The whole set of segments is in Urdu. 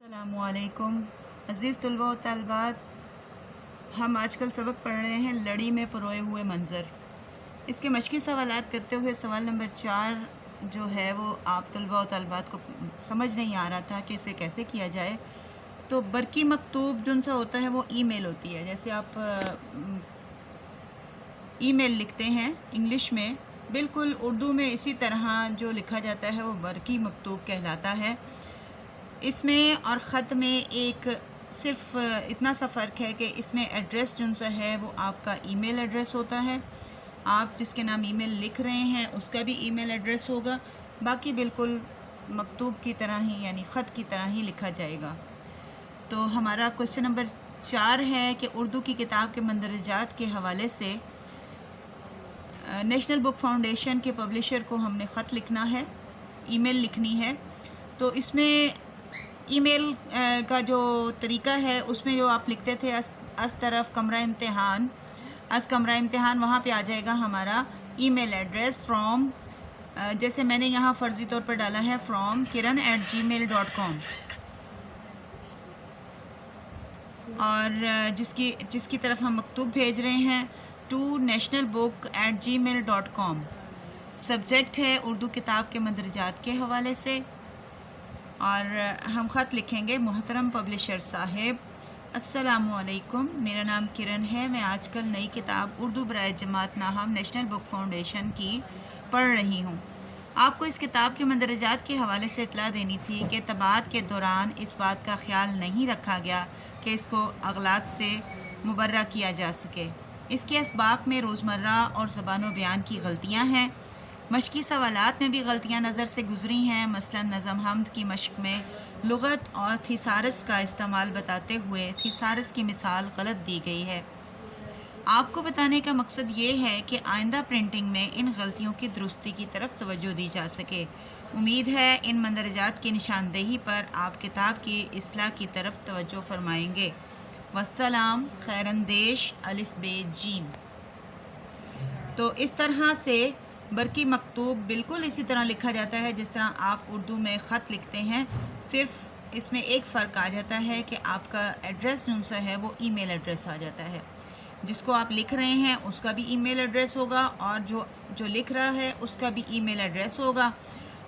السلام علیکم عزیز طلباء و طالبات، ہم آج کل سبق پڑھ رہے ہیں لڑی میں پروئے ہوئے منظر۔ اس کے مشقی سوالات کرتے ہوئے سوال نمبر 4 جو ہے وہ آپ طلباء و طالبات کو سمجھ نہیں آ رہا تھا کہ اسے کیسے کیا جائے۔ تو برقی مکتوب جن سا ہوتا ہے وہ ای میل ہوتی ہے، جیسے آپ ای میل لکھتے ہیں انگلش میں، بالکل اردو میں اسی طرح جو لکھا جاتا ہے وہ برقی مکتوب کہلاتا ہے۔ اس میں اور خط میں ایک صرف اتنا سا فرق ہے کہ اس میں ایڈریس جن سا ہے وہ آپ کا ای میل ایڈریس ہوتا ہے، آپ جس کے نام ای میل لکھ رہے ہیں اس کا بھی ای میل ایڈریس ہوگا، باقی بالکل مکتوب کی طرح ہی یعنی خط کی طرح ہی لکھا جائے گا۔ تو ہمارا کوشچن نمبر 4 ہے کہ اردو کی کتاب کے مندرجات کے حوالے سے نیشنل بک فاؤنڈیشن کے پبلشر کو ہم نے خط لکھنا ہے، ای میل لکھنی ہے۔ تو اس میں ای میل کا جو طریقہ ہے اس میں جو آپ لکھتے تھے از طرف کمرہ امتحان، وہاں پہ آ جائے گا ہمارا ای میل ایڈریس فرام، جیسے میں نے یہاں فرضی طور پر ڈالا ہے فرام kiran@gmail.com، اور جس کی طرف ہم مکتوب بھیج رہے ہیں to nationalbook@gmail.com۔ سبجیکٹ ہے اردو کتاب کے مندرجات کے حوالے سے، اور ہم خط لکھیں گے محترم پبلشر صاحب، السلام علیکم، میرا نام کرن ہے، میں آج کل نئی کتاب اردو برائے جماعت ناہم نیشنل بک فاؤنڈیشن کی پڑھ رہی ہوں۔ آپ کو اس کتاب کے مندرجات کے حوالے سے اطلاع دینی تھی کہ طباعت کے دوران اس بات کا خیال نہیں رکھا گیا کہ اس کو اغلاط سے مبرہ کیا جا سکے۔ اس کے اسباق میں روزمرہ اور زبان و بیان کی غلطیاں ہیں، مشقی سوالات میں بھی غلطیاں نظر سے گزری ہیں، مثلا نظم حمد کی مشق میں لغت اور تھیسارس کا استعمال بتاتے ہوئے تھیسارس کی مثال غلط دی گئی ہے۔ آپ کو بتانے کا مقصد یہ ہے کہ آئندہ پرنٹنگ میں ان غلطیوں کی درستی کی طرف توجہ دی جا سکے۔ امید ہے ان مندرجات کی نشاندہی پر آپ کتاب کی اصلاح کی طرف توجہ فرمائیں گے۔ والسلام، خیر اندیش، الف ب جیم۔ تو اس طرح سے برقی مکتوب بالکل اسی طرح لکھا جاتا ہے جس طرح آپ اردو میں خط لکھتے ہیں، صرف اس میں ایک فرق آ جاتا ہے کہ آپ کا ایڈریس جن سا ہے وہ ای میل ایڈریس آ جاتا ہے، جس کو آپ لکھ رہے ہیں اس کا بھی ای میل ایڈریس ہوگا، اور جو لکھ رہا ہے اس کا بھی ای میل ایڈریس ہوگا،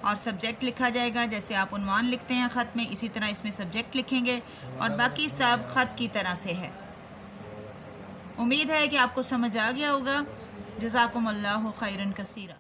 اور سبجیکٹ لکھا جائے گا جیسے آپ عنوان لکھتے ہیں خط میں، اسی طرح اس میں سبجیکٹ لکھیں گے، اور باقی سب خط کی طرح سے ہے۔ امید ہے کہ آپ کو سمجھ آ گیا ہوگا۔ جزاکم اللہ خیرا کثیرا۔